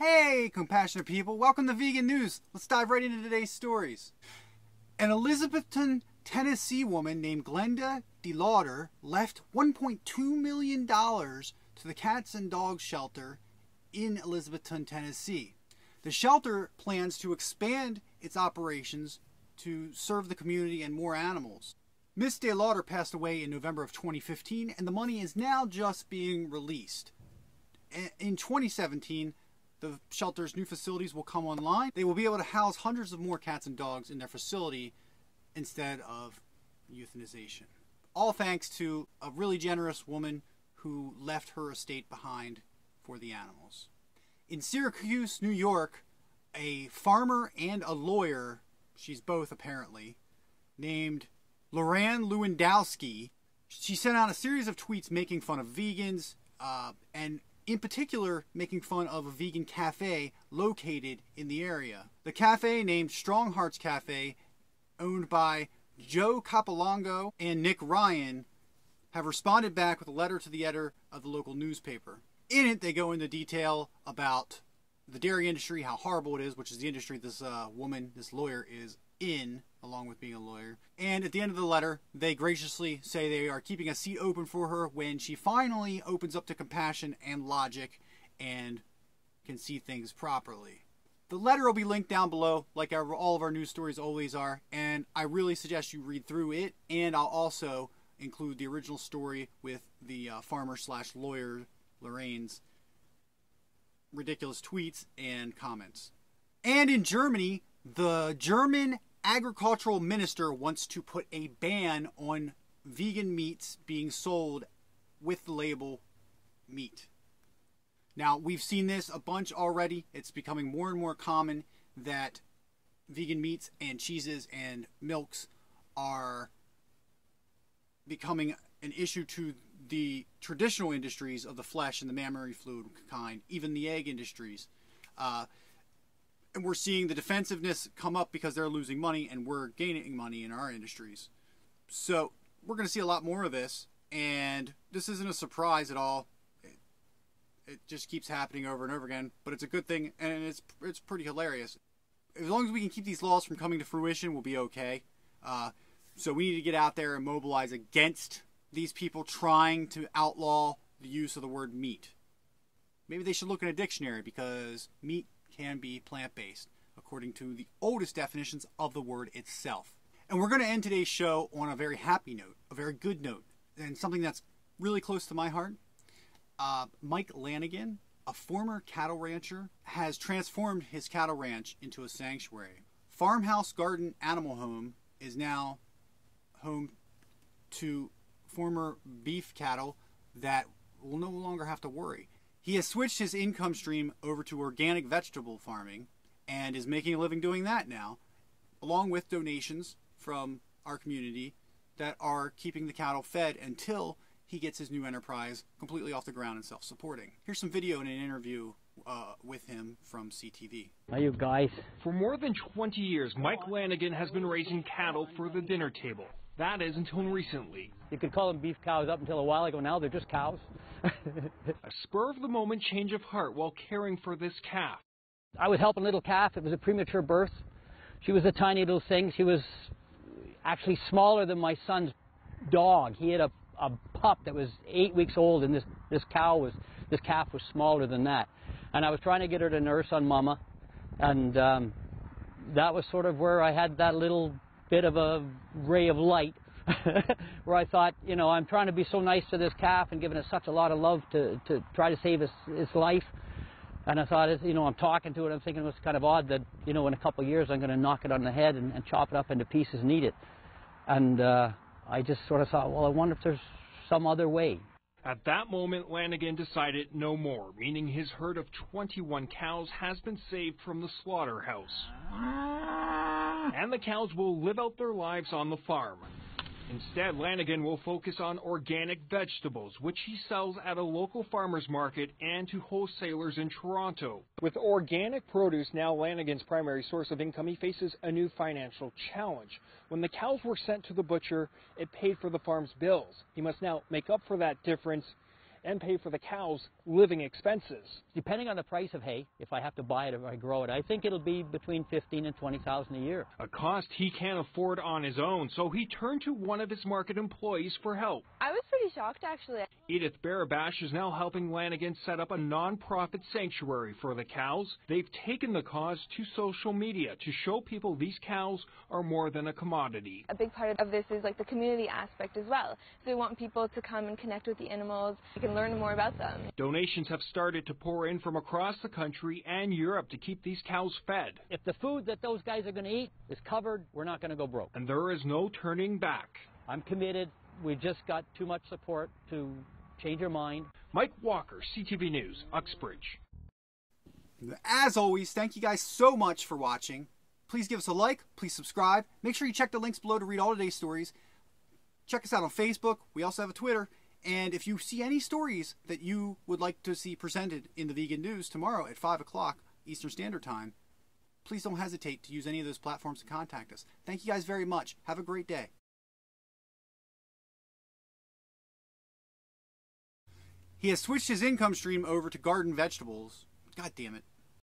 Hey, compassionate people, welcome to Vegan News. Let's dive right into today's stories. An Elizabethton, Tennessee woman named Glenda DeLauder left $1.2 million to the cats and dogs shelter in Elizabethton, Tennessee. The shelter plans to expand its operations to serve the community and more animals. Miss DeLauder passed away in November of 2015, and the money is now just being released. In 2017, the shelter's new facilities will come online. They will be able to house hundreds of more cats and dogs in their facility instead of euthanization. All thanks to a really generous woman who left her estate behind for the animals. In Syracuse, New York, a farmer and a lawyer, she's both apparently, named Loran Lewandowski, she sent out a series of tweets making fun of vegans and in particular making fun of a vegan cafe located in the area. The cafe, named Strong Hearts Cafe, owned by Joe Capolongo and Nick Ryan, have responded back with a letter to the editor of the local newspaper. In it, they go into detail about the dairy industry, how horrible it is, which is the industry this woman, this lawyer, is in, along with being a lawyer. And at the end of the letter, they graciously say they are keeping a seat open for her when she finally opens up to compassion and logic and can see things properly. The letter will be linked down below, like all of our news stories always are, and I really suggest you read through it, and I'll also include the original story with the farmer/lawyer Lorraine's ridiculous tweets and comments. And in Germany, the German agricultural minister wants to put a ban on vegan meats being sold with the label meat. Now, we've seen this a bunch already. It's becoming more and more common that vegan meats and cheeses and milks are becoming an issue to the traditional industries of the flesh and the mammary fluid kind, even the egg industries. And we're seeing the defensiveness come up because they're losing money and we're gaining money in our industries. So we're going to see a lot more of this, and this isn't a surprise at all. It just keeps happening over and over again, but it's a good thing, and it's pretty hilarious. As long as we can keep these laws from coming to fruition, we'll be okay. So we need to get out there and mobilize against these people trying to outlaw the use of the word meat. Maybe they should look in a dictionary, because meat can be plant-based, according to the oldest definitions of the word itself. And we're going to end today's show on a very happy note, a very good note, and something that's really close to my heart. Mike Lanigan, a former cattle rancher, has transformed his cattle ranch into a sanctuary. Farmhouse Garden Animal Home is now home to former beef cattle that will no longer have to worry. He has switched his income stream over to organic vegetable farming and is making a living doing that now, along with donations from our community that are keeping the cattle fed until he gets his new enterprise completely off the ground and self-supporting. Here's some video in an interview with him from CTV. Hi, you guys. For more than 20 years, Mike Lanigan has been raising cattle for the dinner table. That is until recently. You could call them beef cows up until a while ago. Now they're just cows. A spur-of-the-moment change of heart while caring for this calf. I was helping a little calf. It was a premature birth. She was a tiny little thing. She was actually smaller than my son's dog. He had a pup that was 8 weeks old, and this calf was smaller than that. And I was trying to get her to nurse on Mama, and that was sort of where I had that little bit of a ray of light where I thought, you know, I'm trying to be so nice to this calf and giving it such a lot of love to try to save its life. And I thought, you know, I'm talking to it, I'm thinking it was kind of odd that, you know, in a couple of years I'm going to knock it on the head and chop it up into pieces and eat it. And I just sort of thought, well, I wonder if there's some other way. At that moment, Lanigan decided no more, meaning his herd of 21 cows has been saved from the slaughterhouse. And the cows will live out their lives on the farm. Instead, Lanigan will focus on organic vegetables, which he sells at a local farmer's market and to wholesalers in Toronto. With organic produce now Lanigan's primary source of income, he faces a new financial challenge. When the cows were sent to the butcher, it paid for the farm's bills. He must now make up for that difference and pay for the cows' living expenses. Depending on the price of hay, if I have to buy it or I grow it, I think it'll be between $15,000 and $20,000 a year. A cost he can't afford on his own, so he turned to one of his market employees for help. I was pretty shocked, actually. Edith Barabash is now helping Lanigan set up a non-profit sanctuary for the cows. They've taken the cause to social media to show people these cows are more than a commodity. A big part of this is like the community aspect as well. So we want people to come and connect with the animals. You can learn more about them. Donations have started to pour in from across the country and Europe to keep these cows fed. If the food that those guys are going to eat is covered, we're not going to go broke. And there is no turning back. I'm committed. We just got too much support to change our mind. Mike Walker, CTV News, Uxbridge. As always, thank you guys so much for watching. Please give us a like. Please subscribe. Make sure you check the links below to read all today's stories. Check us out on Facebook. We also have a Twitter. And if you see any stories that you would like to see presented in the Vegan News tomorrow at 5 o'clock Eastern Standard Time, please don't hesitate to use any of those platforms to contact us. Thank you guys very much. Have a great day. He has switched his income stream over to garden vegetables. God damn it.